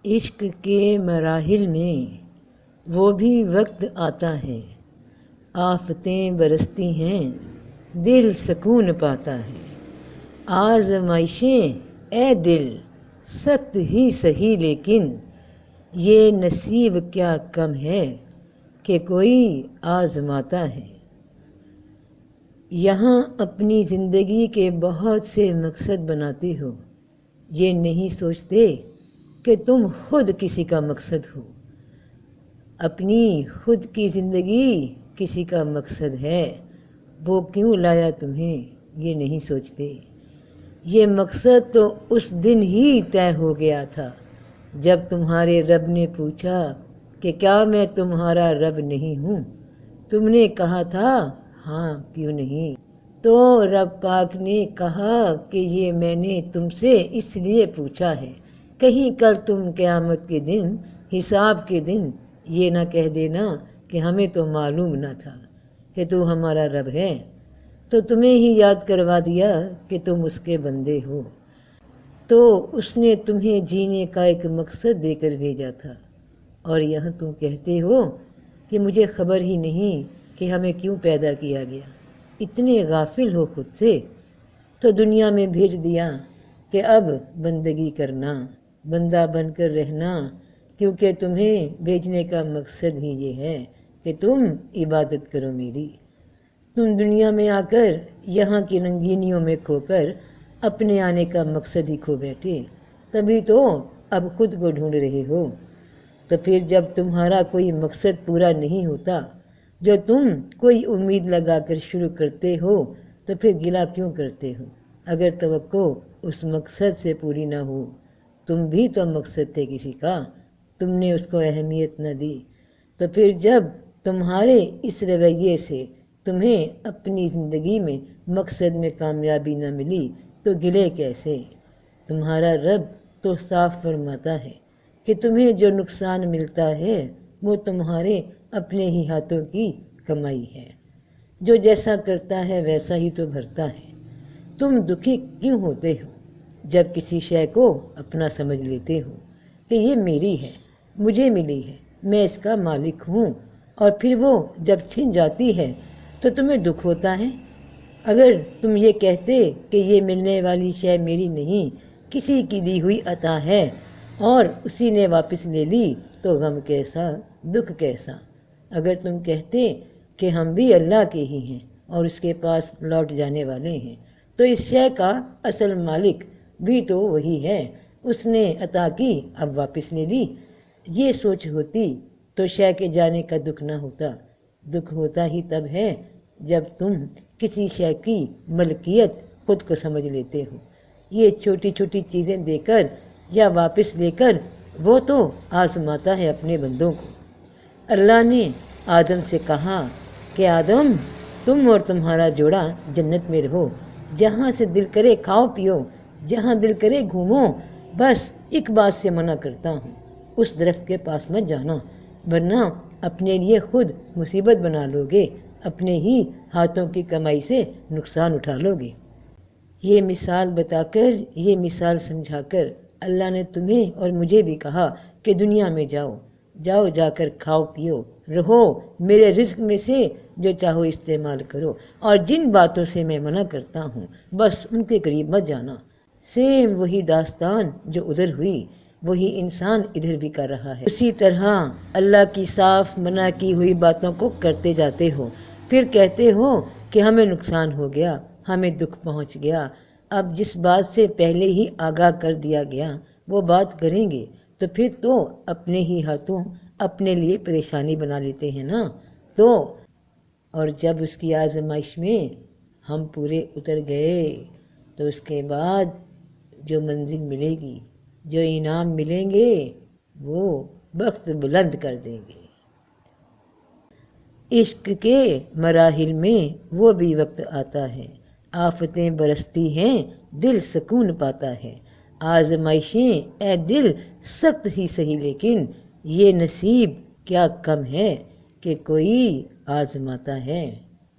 عشق کے مراحل میں وہ بھی وقت آتا ہے، آفتیں برستی ہیں، دل سکون پاتا ہے۔ آزمائشیں اے دل سخت ہی سہی، لیکن یہ نصیب کیا کم ہے کہ کوئی آزماتا ہے۔ یہاں اپنی زندگی کے بہت سے مقصد بناتے ہو، یہ نہیں سوچتے کہ تم خود کسی کا مقصد ہو۔ اپنی خود کی زندگی کسی کا مقصد ہے، وہ کیوں لایا تمہیں یہ نہیں سوچتے۔ یہ مقصد تو اس دن ہی طے ہو گیا تھا جب تمہارے رب نے پوچھا کہ کیا میں تمہارا رب نہیں ہوں؟ تم نے کہا تھا ہاں، کیوں نہیں؟ تو رب پاک نے کہا کہ یہ میں نے تم سے اس لیے پوچھا ہے، کہیں کل تم قیامت کے دن، حساب کے دن یہ نہ کہہ دینا کہ ہمیں تو معلوم نہ تھا کہ تو ہمارا رب ہے، تو تمہیں ہی یاد کروا دیا کہ تم اس کے بندے ہو۔ تو اس نے تمہیں جینے کا ایک مقصد دے کر بھیجا تھا، اور یہاں تم کہتے ہو کہ مجھے خبر ہی نہیں کہ ہمیں کیوں پیدا کیا گیا۔ اتنے غافل ہو خود سے، تو دنیا میں بھیج دیا کہ اب بندگی کرنا، بندہ بن کر رہنا، کیونکہ تمہیں بھیجنے کا مقصد ہی یہ ہے کہ تم عبادت کرو میری۔ تم دنیا میں آ کر یہاں کی رنگینیوں میں کھو کر اپنے آنے کا مقصد ہی کھو بیٹھے، تبھی تو اب خود کو ڈھونڈ رہے ہو۔ تو پھر جب تمہارا کوئی مقصد پورا نہیں ہوتا، جو تم کوئی امید لگا کر شروع کرتے ہو، تو پھر گلہ کیوں کرتے ہو؟ اگر توقع اس مقصد سے پوری نہ ہو، تم بھی تو مقصد تھے کسی کا، تم نے اس کو اہمیت نہ دی، تو پھر جب تمہارے اس رویے سے تمہیں اپنی زندگی میں مقصد میں کامیابی نہ ملی تو گلے کیسے؟ تمہارا رب تو صاف فرماتا ہے کہ تمہیں جو نقصان ملتا ہے وہ تمہارے اپنے ہی ہاتھوں کی کمائی ہے، جو جیسا کرتا ہے ویسا ہی تو بھرتا ہے۔ تم دکھی کیوں ہوتے ہو جب کسی شے کو اپنا سمجھ لیتے ہو کہ یہ میری ہے، مجھے ملی ہے، میں اس کا مالک ہوں، اور پھر وہ جب چھن جاتی ہے تو تمہیں دکھ ہوتا ہے؟ اگر تم یہ کہتے کہ یہ ملنے والی شے میری نہیں، کسی کی دی ہوئی عطا ہے، اور اسی نے واپس لے لی، تو غم کیسا، دکھ کیسا؟ اگر تم کہتے کہ ہم بھی اللہ کے ہی ہیں اور اس کے پاس لوٹ جانے والے ہیں، تو اس شے کا اصل مالک بھی تو وہی ہے، اس نے عطا کی اب واپس لے لی۔ یہ سوچ ہوتی تو شے کے جانے کا دکھ نہ ہوتا۔ دکھ ہوتا ہی تب ہے جب تم کسی شے کی ملکیت خود کو سمجھ لیتے ہو۔ یہ چھوٹی چھوٹی چیزیں دے کر یا واپس لے کر وہ تو آزماتا ہے اپنے بندوں کو۔ اللہ نے آدم سے کہا کہ آدم، تم اور تمہارا جوڑا جنت میں رہو، جہاں سے دل کرے کھاؤ پیو، جہاں دل کرے گھومو، بس ایک بات سے منع کرتا ہوں، اس درخت کے پاس مت جانا، ورنہ اپنے لیے خود مصیبت بنا لو گے، اپنے ہی ہاتھوں کی کمائی سے نقصان اٹھا لو گے۔ یہ مثال بتا کر، یہ مثال سمجھا کر اللہ نے تمہیں اور مجھے بھی کہا کہ دنیا میں جاؤ، جاؤ جا کر کھاؤ پیو، رہو، میرے رزق میں سے جو چاہو استعمال کرو، اور جن باتوں سے میں منع کرتا ہوں بس ان کے قریب مت جانا۔ سیم وہی داستان جو ادھر ہوئی، وہی انسان ادھر بھی کر رہا ہے۔ اسی طرح اللہ کی صاف منع کی ہوئی باتوں کو کرتے جاتے ہو، پھر کہتے ہو کہ ہمیں نقصان ہو گیا، ہمیں دکھ پہنچ گیا۔ اب جس بات سے پہلے ہی آگاہ کر دیا گیا وہ بات کریں گے تو پھر تو اپنے ہی ہاتھوں اپنے لیے پریشانی بنا لیتے ہیں نا۔ تو اور جب اس کی آزمائش میں ہم پورے اتر گئے تو اس کے بعد جو منزل ملے گی، جو انعام ملیں گے، وہ بخت بلند کر دیں گے۔ عشق کے مراحل میں وہ بھی وقت آتا ہے، آفتیں برستی ہیں، دل سکون پاتا ہے۔ آزمائشیں اے دل سخت ہی سہی، لیکن یہ نصیب کیا کم ہے کہ کوئی آزماتا ہے۔